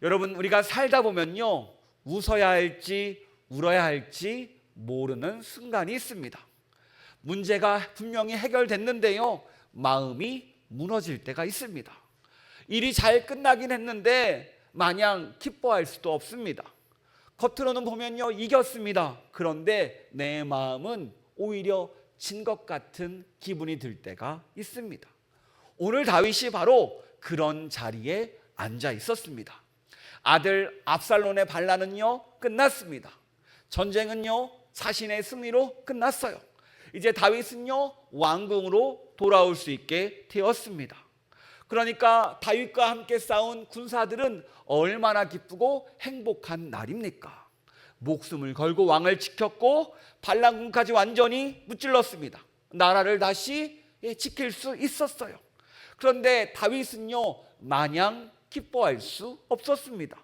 여러분, 우리가 살다 보면요, 웃어야 할지 울어야 할지 모르는 순간이 있습니다. 문제가 분명히 해결됐는데요, 마음이 무너질 때가 있습니다. 일이 잘 끝나긴 했는데 마냥 기뻐할 수도 없습니다. 겉으로는 보면요, 이겼습니다. 그런데 내 마음은 오히려 진 것 같은 기분이 들 때가 있습니다. 오늘 다윗이 바로 그런 자리에 앉아 있었습니다. 아들 압살롬의 반란은요, 끝났습니다. 전쟁은요, 자신의 승리로 끝났어요. 이제 다윗은요, 왕궁으로 돌아올 수 있게 되었습니다. 그러니까 다윗과 함께 싸운 군사들은 얼마나 기쁘고 행복한 날입니까? 목숨을 걸고 왕을 지켰고 반란군까지 완전히 무찔렀습니다. 나라를 다시 지킬 수 있었어요. 그런데 다윗은요, 마냥 기뻐할 수 없었습니다.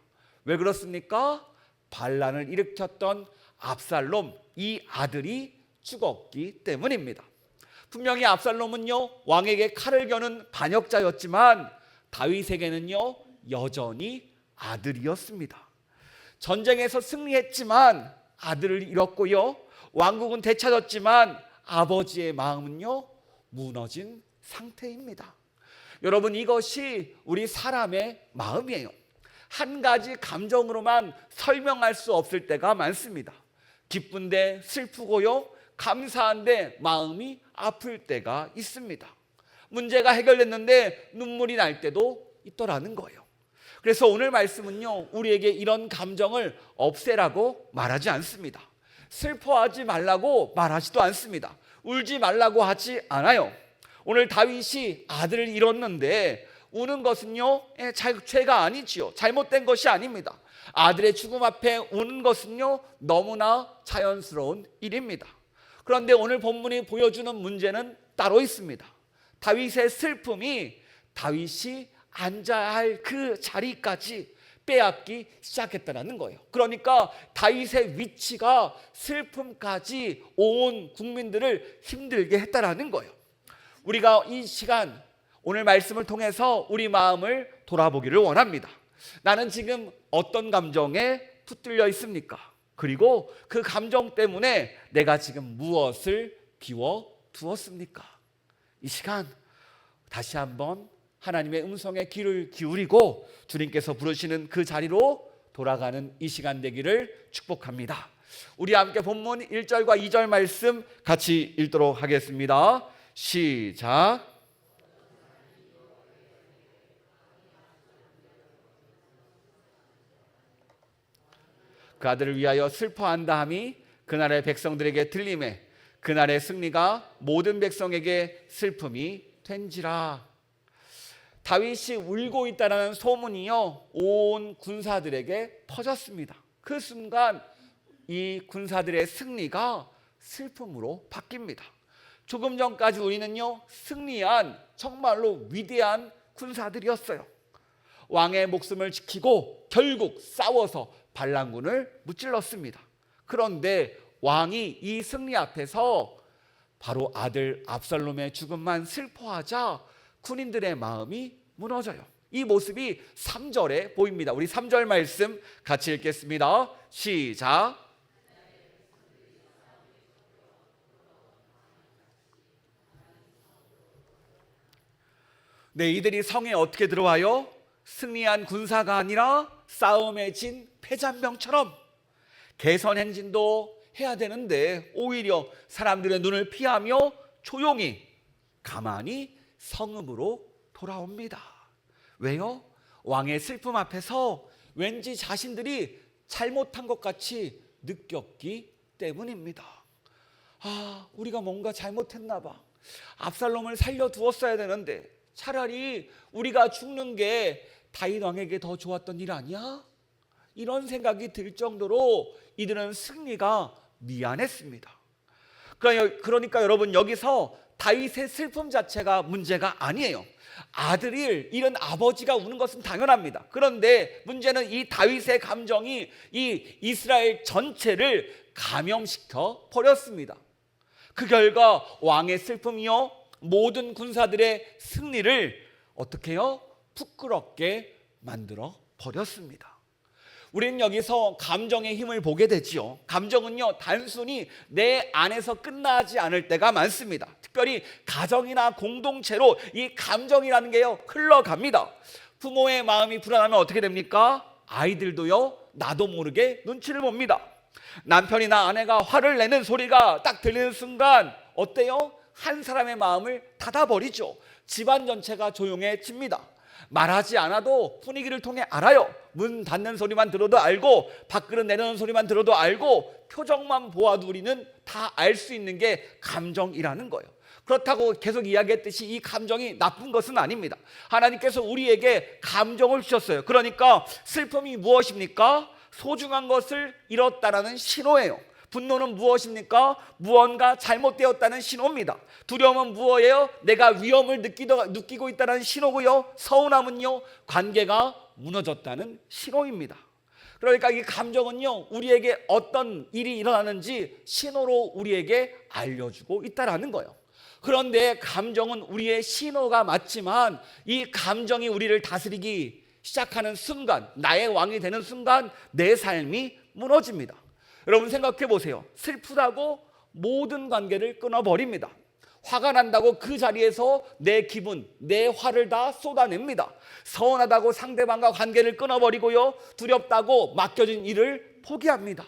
왜 그렇습니까? 반란을 일으켰던 압살롬, 이 아들이 죽었기 때문입니다. 분명히 압살롬은요, 왕에게 칼을 겨눈 반역자였지만 다윗에게는요, 여전히 아들이었습니다. 전쟁에서 승리했지만 아들을 잃었고요, 왕국은 되찾았지만 아버지의 마음은요, 무너진 상태입니다. 여러분, 이것이 우리 사람의 마음이에요. 한 가지 감정으로만 설명할 수 없을 때가 많습니다. 기쁜데 슬프고요, 감사한데 마음이 아플 때가 있습니다. 문제가 해결됐는데 눈물이 날 때도 있더라는 거예요. 그래서 오늘 말씀은요, 우리에게 이런 감정을 없애라고 말하지 않습니다. 슬퍼하지 말라고 말하지도 않습니다. 울지 말라고 하지 않아요. 오늘 다윗이 아들을 잃었는데 우는 것은요, 죄가 아니지요. 잘못된 것이 아닙니다. 아들의 죽음 앞에 우는 것은요, 너무나 자연스러운 일입니다. 그런데 오늘 본문이 보여주는 문제는 따로 있습니다. 다윗의 슬픔이 다윗이 앉아야 할 그 자리까지 빼앗기 시작했다는 거예요. 그러니까 다윗의 위치가 슬픔까지 온 국민들을 힘들게 했다는 거예요. 우리가 이 시간 오늘 말씀을 통해서 우리 마음을 돌아보기를 원합니다. 나는 지금 어떤 감정에 붙들려 있습니까? 그리고 그 감정 때문에 내가 지금 무엇을 비워두었습니까? 이 시간 다시 한번 하나님의 음성에 귀를 기울이고 주님께서 부르시는 그 자리로 돌아가는 이 시간 되기를 축복합니다. 우리 함께 본문 1절과 2절 말씀 같이 읽도록 하겠습니다. 시작. 그 아들을 위하여 슬퍼한다함이 그날의 백성들에게 들리매 그날의 승리가 모든 백성에게 슬픔이 된지라. 다윗이 울고 있다는 소문이요, 온 군사들에게 퍼졌습니다. 그 순간 이 군사들의 승리가 슬픔으로 바뀝니다. 조금 전까지 우리는요, 승리한 정말로 위대한 군사들이었어요. 왕의 목숨을 지키고 결국 싸워서 반란군을 무찔렀습니다. 그런데 왕이 이 승리 앞에서 바로 아들 압살롬의 죽음만 슬퍼하자 군인들의 마음이 무너져요. 이 모습이 3절에 보입니다. 우리 3절 말씀 같이 읽겠습니다. 시작. 네, 이들이 성에 어떻게 들어와요? 승리한 군사가 아니라 싸움에 진 패잔병처럼. 개선 행진도 해야 되는데 오히려 사람들의 눈을 피하며 조용히 가만히 성읍으로 돌아옵니다. 왜요? 왕의 슬픔 앞에서 왠지 자신들이 잘못한 것 같이 느꼈기 때문입니다. 우리가 뭔가 잘못했나 봐. 압살롬을 살려두었어야 되는데 차라리 우리가 죽는 게 다윗 왕에게 더 좋았던 일 아니야? 이런 생각이 들 정도로 이들은 승리가 미안했습니다. 그러니까 여러분, 여기서 다윗의 슬픔 자체가 문제가 아니에요. 아들을 잃은 아버지가 우는 것은 당연합니다. 그런데 문제는 이 다윗의 감정이 이 이스라엘 전체를 감염시켜 버렸습니다. 그 결과 왕의 슬픔이요, 모든 군사들의 승리를 어떻게 해요? 부끄럽게 만들어 버렸습니다. 우리는 여기서 감정의 힘을 보게 되지요. 감정은요, 단순히 내 안에서 끝나지 않을 때가 많습니다. 특별히 가정이나 공동체로 이 감정이라는 게요, 흘러갑니다. 부모의 마음이 불안하면 어떻게 됩니까? 아이들도요, 나도 모르게 눈치를 봅니다. 남편이나 아내가 화를 내는 소리가 딱 들리는 순간 어때요? 한 사람의 마음을 닫아버리죠. 집안 전체가 조용해집니다. 말하지 않아도 분위기를 통해 알아요. 문 닫는 소리만 들어도 알고, 밥그릇 내려놓는 소리만 들어도 알고, 표정만 보아도 우리는 다 알 수 있는 게 감정이라는 거예요. 그렇다고 계속 이야기했듯이 이 감정이 나쁜 것은 아닙니다. 하나님께서 우리에게 감정을 주셨어요. 그러니까 슬픔이 무엇입니까? 소중한 것을 잃었다라는 신호예요. 분노는 무엇입니까? 무언가 잘못되었다는 신호입니다. 두려움은 무엇이에요? 내가 위험을 느끼고 있다는 신호고요. 서운함은요, 관계가 무너졌다는 신호입니다. 그러니까 이 감정은요, 우리에게 어떤 일이 일어나는지 신호로 우리에게 알려주고 있다는 거예요. 그런데 감정은 우리의 신호가 맞지만 이 감정이 우리를 다스리기 시작하는 순간, 나의 왕이 되는 순간 내 삶이 무너집니다. 여러분 생각해 보세요. 슬프다고 모든 관계를 끊어버립니다. 화가 난다고 그 자리에서 내 기분, 내 화를 다 쏟아냅니다. 서운하다고 상대방과 관계를 끊어버리고요, 두렵다고 맡겨진 일을 포기합니다.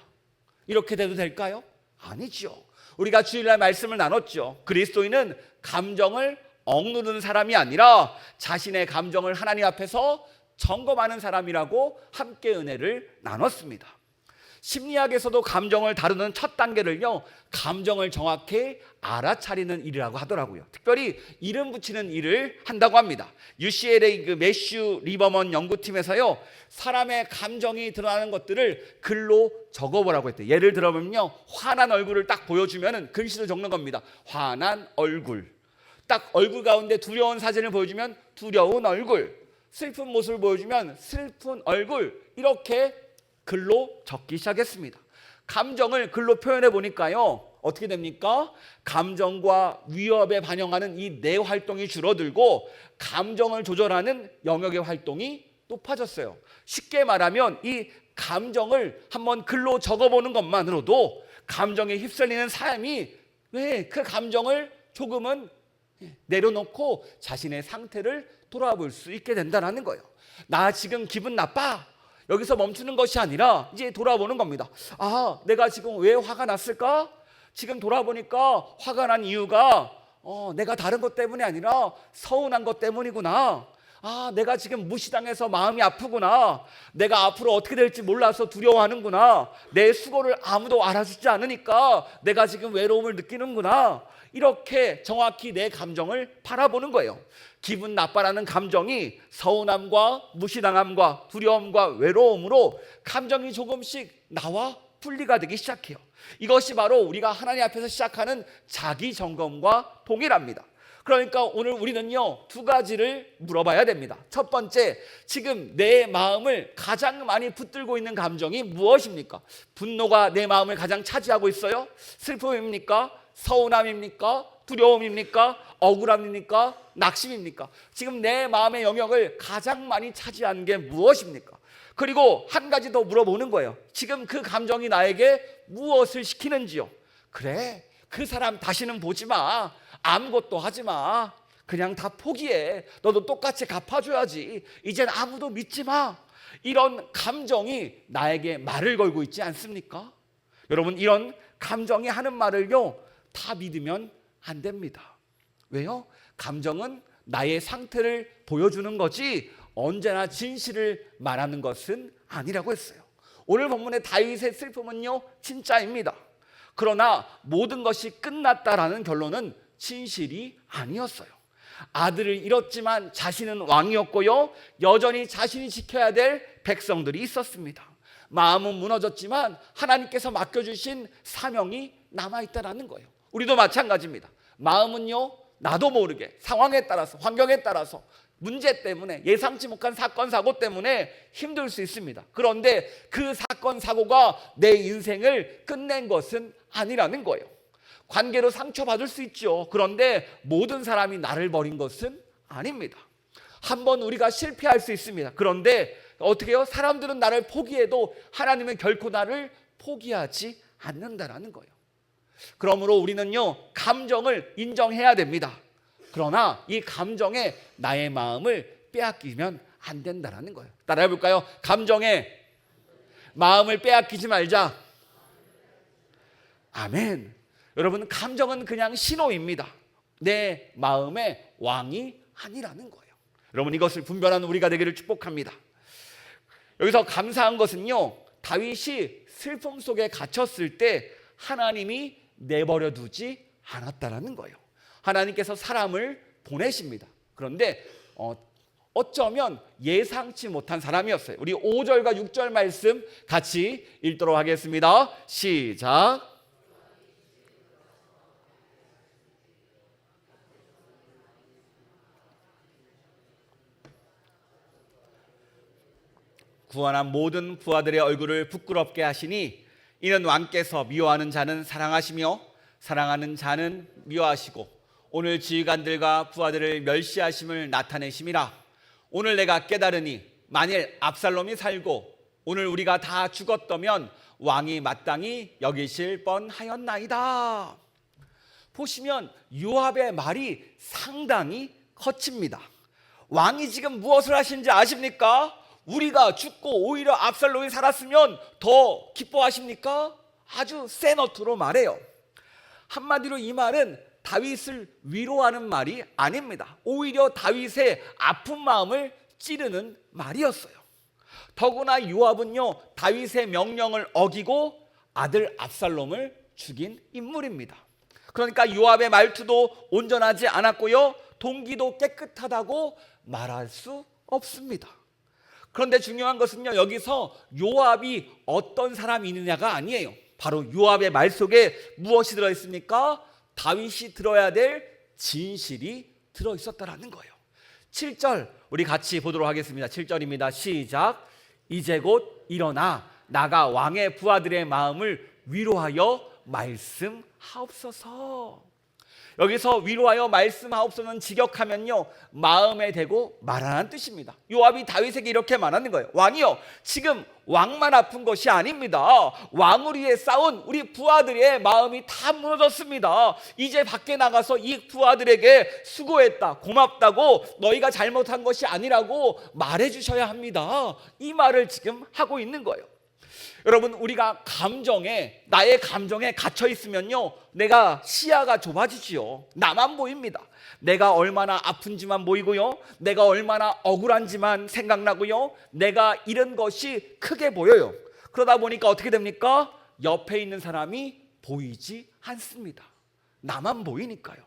이렇게 돼도 될까요? 아니죠. 우리가 주일날 말씀을 나눴죠. 그리스도인은 감정을 억누르는 사람이 아니라 자신의 감정을 하나님 앞에서 점검하는 사람이라고 함께 은혜를 나눴습니다. 심리학에서도 감정을 다루는 첫 단계를요, 감정을 정확히 알아차리는 일이라고 하더라고요. 특별히 이름 붙이는 일을 한다고 합니다. UCLA 그 매슈 리버먼 연구팀에서요, 사람의 감정이 드러나는 것들을 글로 적어보라고 했대요. 예를 들어보면요, 화난 얼굴을 딱 보여주면 글씨로 적는 겁니다. 화난 얼굴. 딱 얼굴 가운데 두려운 사진을 보여주면 두려운 얼굴, 슬픈 모습을 보여주면 슬픈 얼굴, 이렇게 글로 적기 시작했습니다. 감정을 글로 표현해 보니까요, 어떻게 됩니까? 감정과 위협에 반영하는 이 뇌 활동이 줄어들고 감정을 조절하는 영역의 활동이 높아졌어요. 쉽게 말하면 이 감정을 한번 글로 적어보는 것만으로도 감정에 휩쓸리는 사람이 왜 그 감정을 조금은 내려놓고 자신의 상태를 돌아볼 수 있게 된다는 거예요. 나 지금 기분 나빠. 여기서 멈추는 것이 아니라 이제 돌아보는 겁니다. 아, 내가 지금 왜 화가 났을까? 지금 돌아보니까 화가 난 이유가 내가 다른 것 때문이 아니라 서운한 것 때문이구나. 아, 내가 지금 무시당해서 마음이 아프구나. 내가 앞으로 어떻게 될지 몰라서 두려워하는구나. 내 수고를 아무도 알아주지 않으니까 내가 지금 외로움을 느끼는구나. 이렇게 정확히 내 감정을 바라보는 거예요. 기분 나빠라는 감정이 서운함과 무시당함과 두려움과 외로움으로 감정이 조금씩 나와 분리가 되기 시작해요. 이것이 바로 우리가 하나님 앞에서 시작하는 자기 점검과 동일합니다. 그러니까 오늘 우리는요, 두 가지를 물어봐야 됩니다. 첫 번째, 지금 내 마음을 가장 많이 붙들고 있는 감정이 무엇입니까? 분노가 내 마음을 가장 차지하고 있어요? 슬픔입니까? 서운함입니까? 두려움입니까? 억울함입니까? 낙심입니까? 지금 내 마음의 영역을 가장 많이 차지하는 게 무엇입니까? 그리고 한 가지 더 물어보는 거예요. 지금 그 감정이 나에게 무엇을 시키는지요? 그래, 그 사람 다시는 보지 마. 아무것도 하지 마. 그냥 다 포기해. 너도 똑같이 갚아줘야지. 이젠 아무도 믿지 마. 이런 감정이 나에게 말을 걸고 있지 않습니까? 여러분, 이런 감정이 하는 말을요, 다 믿으면 안 됩니다. 왜요? 감정은 나의 상태를 보여주는 거지 언제나 진실을 말하는 것은 아니라고 했어요. 오늘 본문의 다윗의 슬픔은요, 진짜입니다. 그러나 모든 것이 끝났다라는 결론은 진실이 아니었어요. 아들을 잃었지만 자신은 왕이었고요, 여전히 자신이 지켜야 될 백성들이 있었습니다. 마음은 무너졌지만 하나님께서 맡겨주신 사명이 남아있다라는 거예요. 우리도 마찬가지입니다. 마음은요, 나도 모르게 상황에 따라서, 환경에 따라서, 문제 때문에, 예상치 못한 사건 사고 때문에 힘들 수 있습니다. 그런데 그 사건 사고가 내 인생을 끝낸 것은 아니라는 거예요. 관계로 상처받을 수 있죠. 그런데 모든 사람이 나를 버린 것은 아닙니다. 한번 우리가 실패할 수 있습니다. 그런데 어떻게 해요? 사람들은 나를 포기해도 하나님은 결코 나를 포기하지 않는다라는 거예요. 그러므로 우리는요, 감정을 인정해야 됩니다. 그러나 이 감정에 나의 마음을 빼앗기면 안 된다라는 거예요. 따라해 볼까요? 감정에 마음을 빼앗기지 말자. 아멘. 여러분, 감정은 그냥 신호입니다. 내 마음의 왕이 아니라는 거예요. 여러분, 이것을 분별하는 우리가 되기를 축복합니다. 여기서 감사한 것은요, 다윗이 슬픔 속에 갇혔을 때 하나님이 내버려 두지 않았다라는 거예요. 하나님께서 사람을 보내십니다. 그런데 어쩌면 예상치 못한 사람이었어요. 우리 5절과 6절 말씀 같이 읽도록 하겠습니다. 시작. 구원한 모든 부하들의 얼굴을 부끄럽게 하시니 이는 왕께서 미워하는 자는 사랑하시며 사랑하는 자는 미워하시고 오늘 지휘관들과 부하들을 멸시하심을 나타내심이라. 오늘 내가 깨달으니 만일 압살롬이 살고 오늘 우리가 다 죽었다면 왕이 마땅히 여기실 뻔하였나이다. 보시면 요압의 말이 상당히 거칩니다. 왕이 지금 무엇을 하신지 아십니까? 우리가 죽고 오히려 압살롬이 살았으면 더 기뻐하십니까? 아주 센 어투로 말해요. 한마디로 이 말은 다윗을 위로하는 말이 아닙니다. 오히려 다윗의 아픈 마음을 찌르는 말이었어요. 더구나 요압은요, 다윗의 명령을 어기고 아들 압살롬을 죽인 인물입니다. 그러니까 요압의 말투도 온전하지 않았고요, 동기도 깨끗하다고 말할 수 없습니다. 그런데 중요한 것은요, 여기서 요압이 어떤 사람이 있느냐가 아니에요. 바로 요압의 말 속에 무엇이 들어있습니까? 다윗이 들어야 될 진실이 들어있었다라는 거예요. 7절 우리 같이 보도록 하겠습니다. 7절입니다. 시작. 이제 곧 일어나 나가 왕의 부하들의 마음을 위로하여 말씀하옵소서. 여기서 위로하여 말씀하옵소서는 직역하면요, 마음에 대고 말하라는 뜻입니다. 요압이 다윗에게 이렇게 말하는 거예요. 왕이여, 지금 왕만 아픈 것이 아닙니다. 왕을 위해 싸운 우리 부하들의 마음이 다 무너졌습니다. 이제 밖에 나가서 이 부하들에게 수고했다, 고맙다고, 너희가 잘못한 것이 아니라고 말해 주셔야 합니다. 이 말을 지금 하고 있는 거예요. 여러분, 우리가 나의 감정에 갇혀 있으면요, 내가 시야가 좁아지지요. 나만 보입니다. 내가 얼마나 아픈지만 보이고요, 내가 얼마나 억울한지만 생각나고요, 내가 잃은 것이 크게 보여요. 그러다 보니까 어떻게 됩니까? 옆에 있는 사람이 보이지 않습니다. 나만 보이니까요.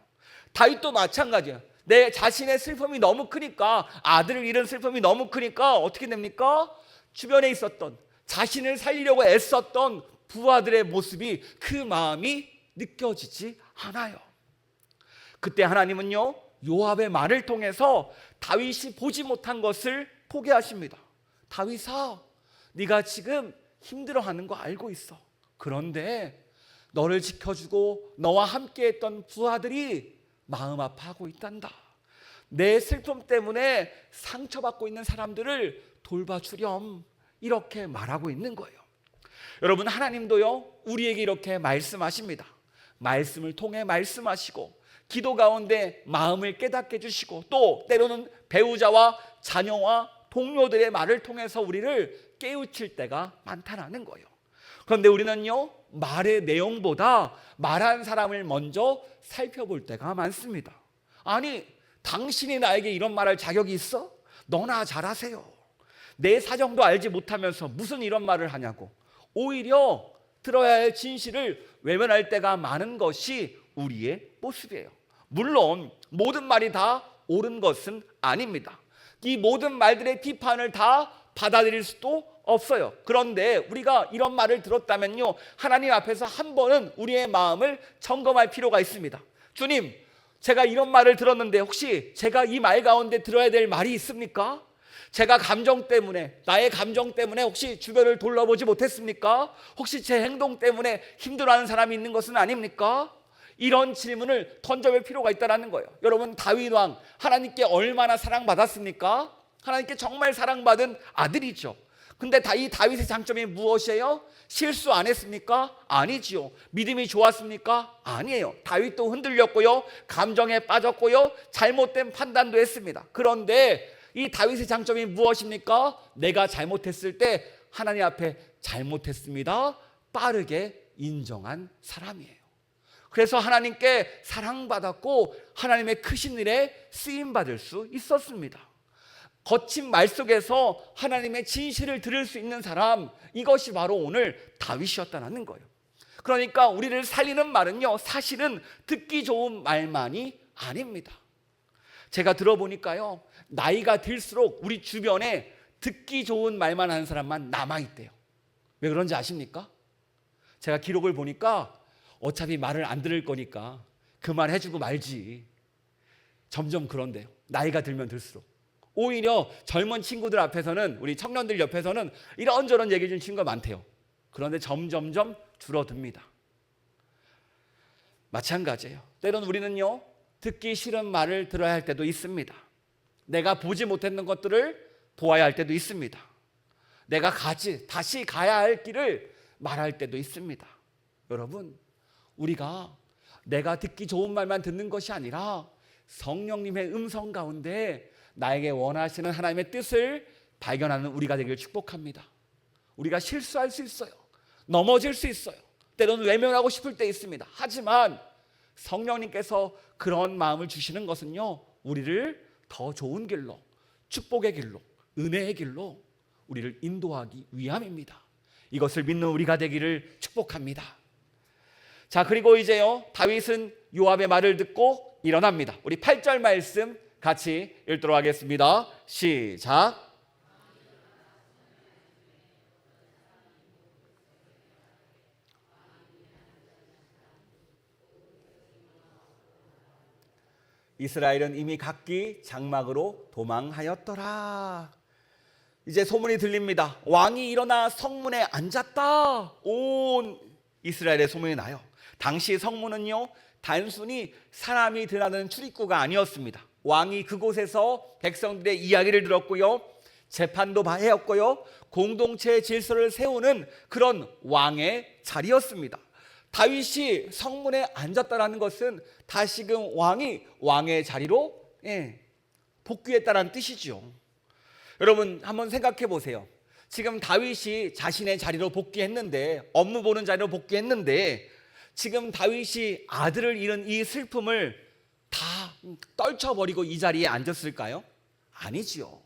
다윗도 마찬가지예요. 내 자신의 슬픔이 너무 크니까, 아들을 잃은 슬픔이 너무 크니까 어떻게 됩니까? 주변에 있었던, 자신을 살리려고 애썼던 부하들의 모습이, 그 마음이 느껴지지 않아요. 그때 하나님은요, 요압의 말을 통해서 다윗이 보지 못한 것을 보게 하십니다. 다윗아, 네가 지금 힘들어하는 거 알고 있어. 그런데 너를 지켜주고 너와 함께했던 부하들이 마음 아파하고 있단다. 내 슬픔 때문에 상처받고 있는 사람들을 돌봐주렴. 이렇게 말하고 있는 거예요. 여러분, 하나님도요, 우리에게 이렇게 말씀하십니다. 말씀을 통해 말씀하시고, 기도 가운데 마음을 깨닫게 해주시고, 또 때로는 배우자와 자녀와 동료들의 말을 통해서 우리를 깨우칠 때가 많다라는 거예요. 그런데 우리는요, 말의 내용보다 말한 사람을 먼저 살펴볼 때가 많습니다. 아니, 당신이 나에게 이런 말할 자격이 있어? 너나 잘하세요. 내 사정도 알지 못하면서 무슨 이런 말을 하냐고, 오히려 들어야 할 진실을 외면할 때가 많은 것이 우리의 모습이에요. 물론 모든 말이 다 옳은 것은 아닙니다. 이 모든 말들의 비판을 다 받아들일 수도 없어요. 그런데 우리가 이런 말을 들었다면요, 하나님 앞에서 한 번은 우리의 마음을 점검할 필요가 있습니다. 주님, 제가 이런 말을 들었는데 혹시 제가 이 말 가운데 들어야 될 말이 있습니까? 제가 나의 감정 때문에 혹시 주변을 둘러보지 못했습니까? 혹시 제 행동 때문에 힘들어하는 사람이 있는 것은 아닙니까? 이런 질문을 던져볼 필요가 있다는 거예요. 여러분, 다윗 왕 하나님께 얼마나 사랑받았습니까? 하나님께 정말 사랑받은 아들이죠. 근데 이 다윗의 장점이 무엇이에요? 실수 안 했습니까? 아니지요. 믿음이 좋았습니까? 아니에요. 다윗도 흔들렸고요, 감정에 빠졌고요, 잘못된 판단도 했습니다. 그런데 이 다윗의 장점이 무엇입니까? 내가 잘못했을 때 하나님 앞에 잘못했습니다 빠르게 인정한 사람이에요. 그래서 하나님께 사랑받았고 하나님의 크신 일에 쓰임받을 수 있었습니다. 거친 말 속에서 하나님의 진실을 들을 수 있는 사람, 이것이 바로 오늘 다윗이었다는 거예요. 그러니까 우리를 살리는 말은요, 사실은 듣기 좋은 말만이 아닙니다. 제가 들어보니까요, 나이가 들수록 우리 주변에 듣기 좋은 말만 하는 사람만 남아있대요. 왜 그런지 아십니까? 제가 기록을 보니까 어차피 말을 안 들을 거니까 그 말 해주고 말지. 점점 그런데요, 나이가 들면 들수록. 오히려 젊은 친구들 앞에서는, 우리 청년들 옆에서는 이런저런 얘기 해주는 친구가 많대요. 그런데 점점점 줄어듭니다. 마찬가지예요. 때론 우리는요, 듣기 싫은 말을 들어야 할 때도 있습니다. 내가 보지 못했는 것들을 보아야 할 때도 있습니다. 내가 다시 가야 할 길을 말할 때도 있습니다. 여러분, 우리가 내가 듣기 좋은 말만 듣는 것이 아니라 성령님의 음성 가운데 나에게 원하시는 하나님의 뜻을 발견하는 우리가 되기를 축복합니다. 우리가 실수할 수 있어요. 넘어질 수 있어요. 때로는 외면하고 싶을 때 있습니다. 하지만 성령님께서 그런 마음을 주시는 것은요, 우리를 더 좋은 길로, 축복의 길로, 은혜의 길로 우리를 인도하기 위함입니다. 이것을 믿는 우리가 되기를 축복합니다. 자, 그리고 이제요, 다윗은 요압의 말을 듣고 일어납니다. 우리 8절 말씀 같이 읽도록 하겠습니다. 시작. 이스라엘은 이미 각기 장막으로 도망하였더라. 이제 소문이 들립니다. 왕이 일어나 성문에 앉았다. 온 이스라엘의 소문이 나요. 당시 성문은요, 단순히 사람이 들어가는 출입구가 아니었습니다. 왕이 그곳에서 백성들의 이야기를 들었고요, 재판도 해왔고요, 공동체의 질서를 세우는 그런 왕의 자리였습니다. 다윗이 성문에 앉았다는 것은 다시금 왕이 왕의 자리로 복귀했다는 뜻이죠. 여러분, 한번 생각해 보세요. 지금 다윗이 자신의 자리로 복귀했는데, 업무 보는 자리로 복귀했는데, 지금 다윗이 아들을 잃은 이 슬픔을 다 떨쳐버리고 이 자리에 앉았을까요? 아니지요.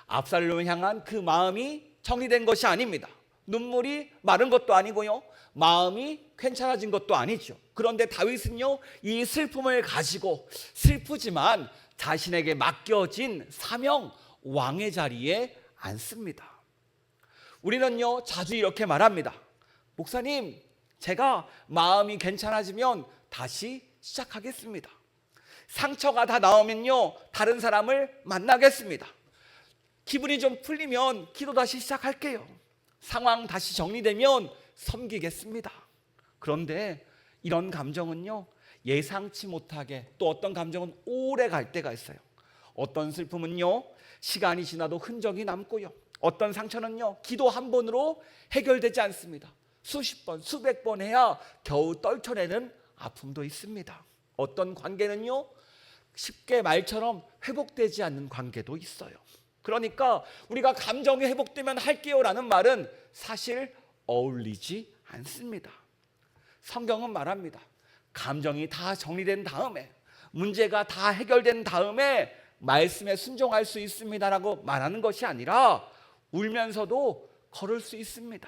압살롬을 향한 그 마음이 정리된 것이 아닙니다. 눈물이 마른 것도 아니고요, 마음이 괜찮아진 것도 아니죠. 그런데 다윗은요, 이 슬픔을 가지고 슬프지만 자신에게 맡겨진 사명, 왕의 자리에 앉습니다. 우리는요, 자주 이렇게 말합니다. 목사님, 제가 마음이 괜찮아지면 다시 시작하겠습니다. 상처가 다 나오면요, 다른 사람을 만나겠습니다. 기분이 좀 풀리면 기도 다시 시작할게요. 상황 다시 정리되면 섬기겠습니다. 그런데 이런 감정은요, 예상치 못하게, 또 어떤 감정은 오래 갈 때가 있어요. 어떤 슬픔은요, 시간이 지나도 흔적이 남고요, 어떤 상처는요, 기도 한 번으로 해결되지 않습니다. 수십 번, 수백 번 해야 겨우 떨쳐내는 아픔도 있습니다. 어떤 관계는요, 쉽게 말처럼 회복되지 않는 관계도 있어요. 그러니까 우리가 감정이 회복되면 할게요 라는 말은 사실 어울리지 않습니다. 성경은 말합니다. 감정이 다 정리된 다음에, 문제가 다 해결된 다음에 말씀에 순종할 수 있습니다라고 말하는 것이 아니라, 울면서도 걸을 수 있습니다.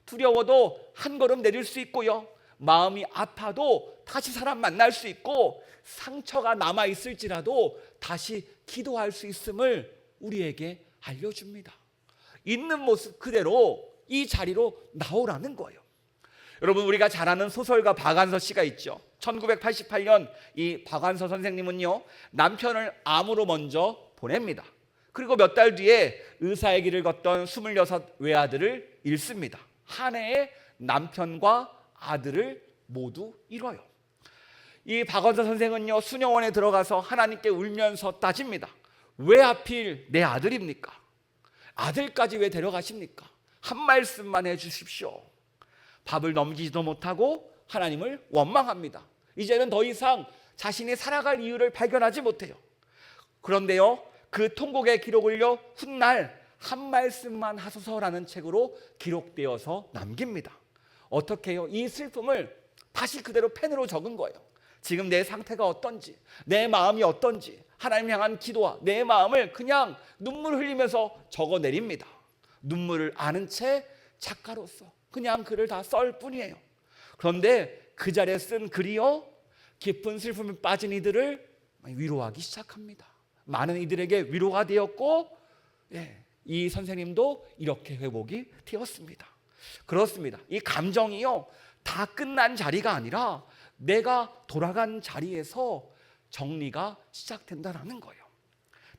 두려워도 한 걸음 내릴 수 있고요, 마음이 아파도 다시 사람 만날 수 있고, 상처가 남아있을지라도 다시 기도할 수 있음을 우리에게 알려줍니다. 있는 모습 그대로 이 자리로 나오라는 거예요. 여러분, 우리가 잘 아는 소설가 박완서 씨가 있죠. 1988년 이 박완서 선생님은요, 남편을 암으로 먼저 보냅니다. 그리고 몇 달 뒤에 의사의 길을 걷던 26 외아들을 잃습니다. 한 해에 남편과 아들을 모두 잃어요. 이 박원서 선생은요, 수녀원에 들어가서 하나님께 울면서 따집니다. 왜 하필 내 아들입니까? 아들까지 왜 데려가십니까? 한 말씀만 해주십시오. 밥을 넘기지도 못하고 하나님을 원망합니다. 이제는 더 이상 자신이 살아갈 이유를 발견하지 못해요. 그런데요, 그 통곡의 기록을요, 훗날 한 말씀만 하소서라는 책으로 기록되어서 남깁니다. 어떻게 해요? 이 슬픔을 다시 그대로 펜으로 적은 거예요. 지금 내 상태가 어떤지, 내 마음이 어떤지, 하나님 향한 기도와 내 마음을 그냥 눈물 흘리면서 적어내립니다. 눈물을 아는 채 작가로서 그냥 글을 다 썰 뿐이에요. 그런데 그 자리에 쓴 글이요, 깊은 슬픔에 빠진 이들을 위로하기 시작합니다. 많은 이들에게 위로가 되었고, 이 선생님도 이렇게 회복이 되었습니다. 그렇습니다. 이 감정이요, 다 끝난 자리가 아니라 내가 돌아간 자리에서 정리가 시작된다는 거예요.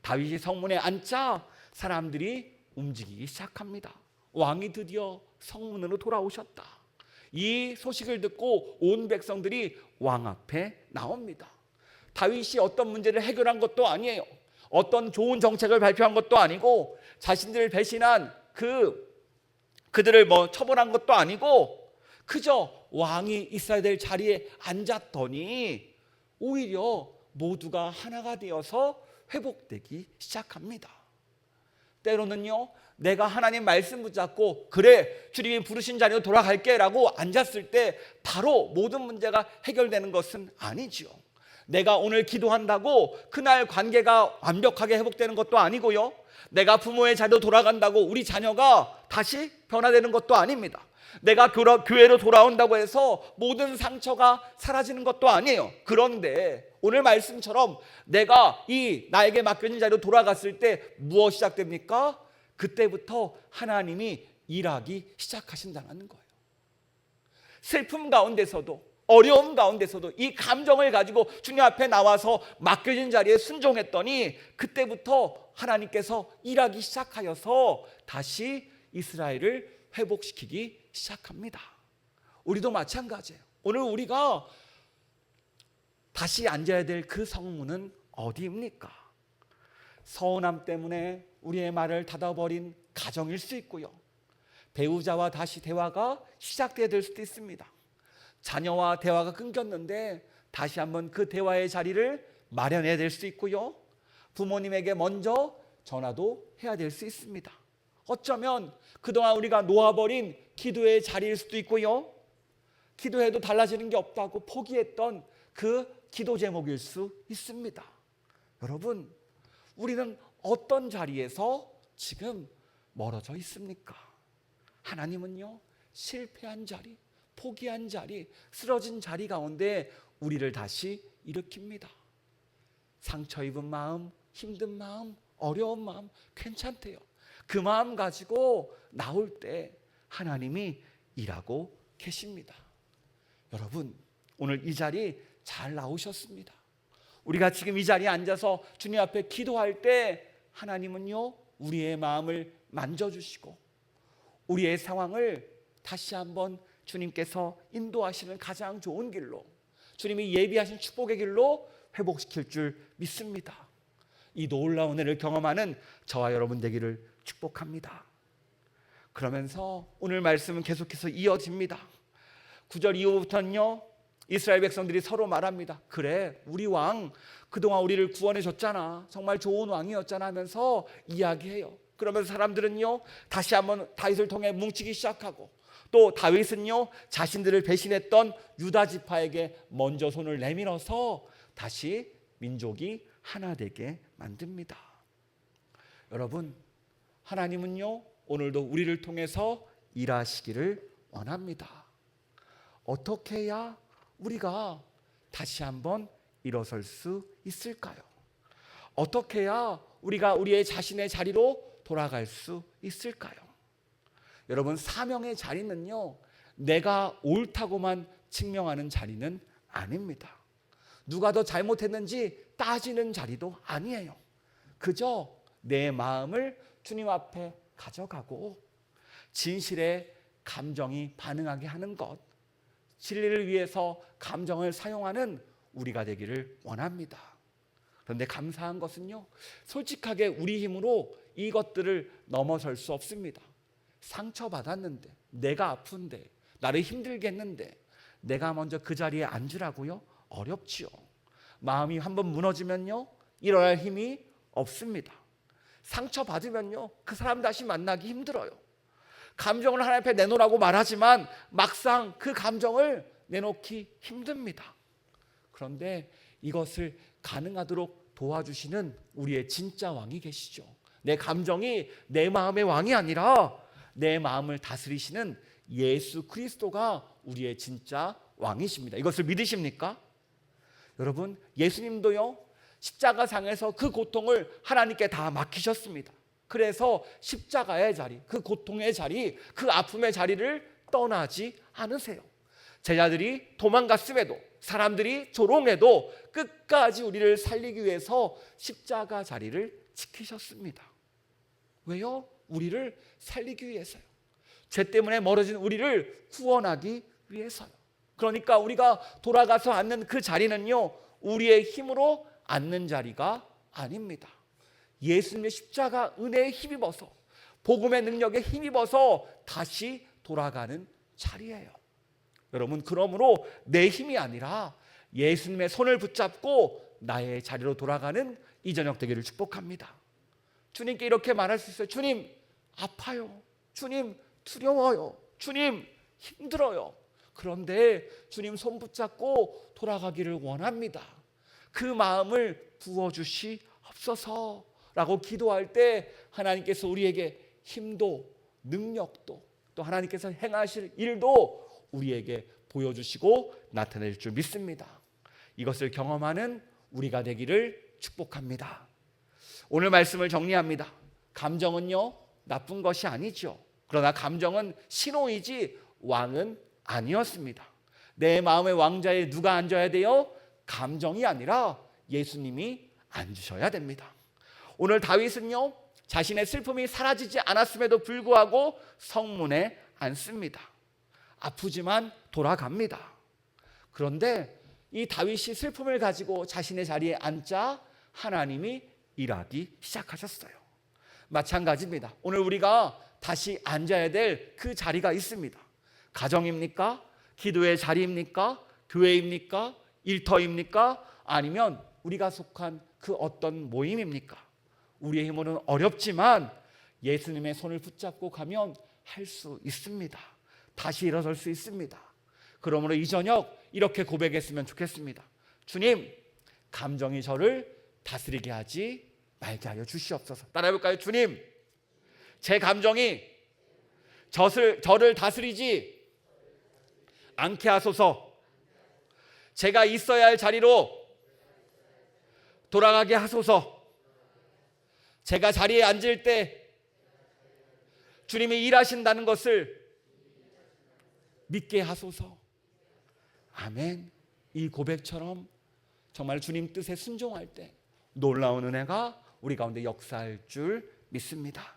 다윗이 성문에 앉자 사람들이 움직이기 시작합니다. 왕이 드디어 성문으로 돌아오셨다. 이 소식을 듣고 온 백성들이 왕 앞에 나옵니다. 다윗이 어떤 문제를 해결한 것도 아니에요. 어떤 좋은 정책을 발표한 것도 아니고, 자신들을 배신한 그들을 처벌한 것도 아니고, 그저 왕이 있어야 될 자리에 앉았더니 오히려 모두가 하나가 되어서 회복되기 시작합니다. 때로는요, 내가 하나님 말씀 붙잡고 그래 주님이 부르신 자리로 돌아갈게 라고 앉았을 때 바로 모든 문제가 해결되는 것은 아니지요. 내가 오늘 기도한다고 그날 관계가 완벽하게 회복되는 것도 아니고요, 내가 부모의 자리로 돌아간다고 우리 자녀가 다시 변화되는 것도 아닙니다. 내가 교회로 돌아온다고 해서 모든 상처가 사라지는 것도 아니에요. 그런데 오늘 말씀처럼 내가 나에게 맡겨진 자리로 돌아갔을 때 무엇이 시작됩니까? 그때부터 하나님이 일하기 시작하신다는 거예요. 슬픔 가운데서도, 어려움 가운데서도 이 감정을 가지고 주님 앞에 나와서 맡겨진 자리에 순종했더니 그때부터 하나님께서 일하기 시작하여서 다시 이스라엘을 회복시키기 시작합니다. 우리도 마찬가지예요. 오늘 우리가 다시 앉아야 될 그 성문은 어디입니까? 서운함 때문에 우리의 말을 닫아버린 가정일 수 있고요, 배우자와 다시 대화가 시작돼야 될 수도 있습니다. 자녀와 대화가 끊겼는데 다시 한번 그 대화의 자리를 마련해야 될 수 있고요, 부모님에게 먼저 전화도 해야 될 수 있습니다. 어쩌면 그동안 우리가 놓아버린 기도의 자리일 수도 있고요, 기도해도 달라지는 게 없다고 포기했던 그 기도 제목일 수 있습니다. 여러분, 우리는 어떤 자리에서 지금 멀어져 있습니까? 하나님은요, 실패한 자리, 포기한 자리, 쓰러진 자리 가운데 우리를 다시 일으킵니다. 상처 입은 마음, 힘든 마음, 어려운 마음 괜찮대요. 그 마음 가지고 나올 때 하나님이 일하고 계십니다. 여러분, 오늘 이 자리 잘 나오셨습니다. 우리가 지금 이 자리에 앉아서 주님 앞에 기도할 때 하나님은요, 우리의 마음을 만져주시고 우리의 상황을 다시 한번 주님께서 인도하시는 가장 좋은 길로, 주님이 예비하신 축복의 길로 회복시킬 줄 믿습니다. 이 놀라운 은혜를 경험하는 저와 여러분 되기를 축복합니다. 그러면서 오늘 말씀은 계속해서 이어집니다. 9절 이후부터는요, 이스라엘 백성들이 서로 말합니다. 그래, 우리 왕 그동안 우리를 구원해 줬잖아, 정말 좋은 왕이었잖아 하면서 이야기해요. 그러면서 사람들은요, 다시 한번 다윗을 통해 뭉치기 시작하고, 또 다윗은요, 자신들을 배신했던 유다 지파에게 먼저 손을 내밀어서 다시 민족이 하나 되게 만듭니다. 여러분, 하나님은요, 오늘도 우리를 통해서 일하시기를 원합니다. 어떻게 해야 우리가 다시 한번 일어설 수 있을까요? 어떻게 해야 우리가 우리의 자신의 자리로 돌아갈 수 있을까요? 여러분, 사명의 자리는요, 내가 옳다고만 증명하는 자리는 아닙니다. 누가 더 잘못했는지 따지는 자리도 아니에요. 그저 내 마음을 주님 앞에 가져가고 진실의 감정이 반응하게 하는 것, 진리를 위해서 감정을 사용하는 우리가 되기를 원합니다. 그런데 감사한 것은요, 솔직하게 우리 힘으로 이것들을 넘어설 수 없습니다. 상처받았는데, 내가 아픈데, 나를 힘들게 했는데 내가 먼저 그 자리에 앉으라고요? 어렵지요. 마음이 한번 무너지면요, 일어날 힘이 없습니다. 상처받으면요, 그 사람 다시 만나기 힘들어요. 감정을 하나님 앞에 내놓으라고 말하지만 막상 그 감정을 내놓기 힘듭니다. 그런데 이것을 가능하도록 도와주시는 우리의 진짜 왕이 계시죠. 내 감정이 내 마음의 왕이 아니라 내 마음을 다스리시는 예수 그리스도가 우리의 진짜 왕이십니다. 이것을 믿으십니까? 여러분, 예수님도요, 십자가상에서 그 고통을 하나님께 다 맡기셨습니다. 그래서 십자가의 자리, 그 고통의 자리, 그 아픔의 자리를 떠나지 않으세요. 제자들이 도망갔음에도, 사람들이 조롱해도 끝까지 우리를 살리기 위해서 십자가 자리를 지키셨습니다. 왜요? 우리를 살리기 위해서요. 죄 때문에 멀어진 우리를 구원하기 위해서요. 그러니까 우리가 돌아가서 앉는 그 자리는요, 우리의 힘으로 앉는 자리가 아닙니다. 예수님의 십자가 은혜에 힘입어서, 복음의 능력에 힘입어서 다시 돌아가는 자리예요. 여러분, 그러므로 내 힘이 아니라 예수님의 손을 붙잡고 나의 자리로 돌아가는 이 저녁 되기를 축복합니다. 주님께 이렇게 말할 수 있어요. 주님, 아파요. 주님, 두려워요. 주님, 힘들어요. 그런데 주님 손 붙잡고 돌아가기를 원합니다. 그 마음을 부어주시옵소서라고 기도할 때 하나님께서 우리에게 힘도 능력도 또 하나님께서 행하실 일도 우리에게 보여주시고 나타낼 줄 믿습니다. 이것을 경험하는 우리가 되기를 축복합니다. 오늘 말씀을 정리합니다. 감정은요, 나쁜 것이 아니죠. 그러나 감정은 신호이지 왕은 아니었습니다. 내 마음의 왕자에 누가 앉아야 돼요? 감정이 아니라 예수님이 앉으셔야 됩니다. 오늘 다윗은요, 자신의 슬픔이 사라지지 않았음에도 불구하고 성문에 앉습니다. 아프지만 돌아갑니다. 그런데 이 다윗이 슬픔을 가지고 자신의 자리에 앉자 하나님이 일하기 시작하셨어요. 마찬가지입니다. 오늘 우리가 다시 앉아야 될 그 자리가 있습니다. 가정입니까? 기도의 자리입니까? 교회입니까? 일터입니까? 아니면 우리가 속한 그 어떤 모임입니까? 우리의 힘으로는 어렵지만 예수님의 손을 붙잡고 가면 할 수 있습니다. 다시 일어설 수 있습니다. 그러므로 이 저녁 이렇게 고백했으면 좋겠습니다. 주님, 감정이 저를 다스리게 하지 말게 하여 주시옵소서. 따라해볼까요? 주님, 제 감정이 저를 다스리지 않게 하소서. 제가 있어야 할 자리로 돌아가게 하소서. 제가 자리에 앉을 때 주님이 일하신다는 것을 믿게 하소서. 아멘. 이 고백처럼 정말 주님 뜻에 순종할 때 놀라운 은혜가 우리 가운데 역사할 줄 믿습니다.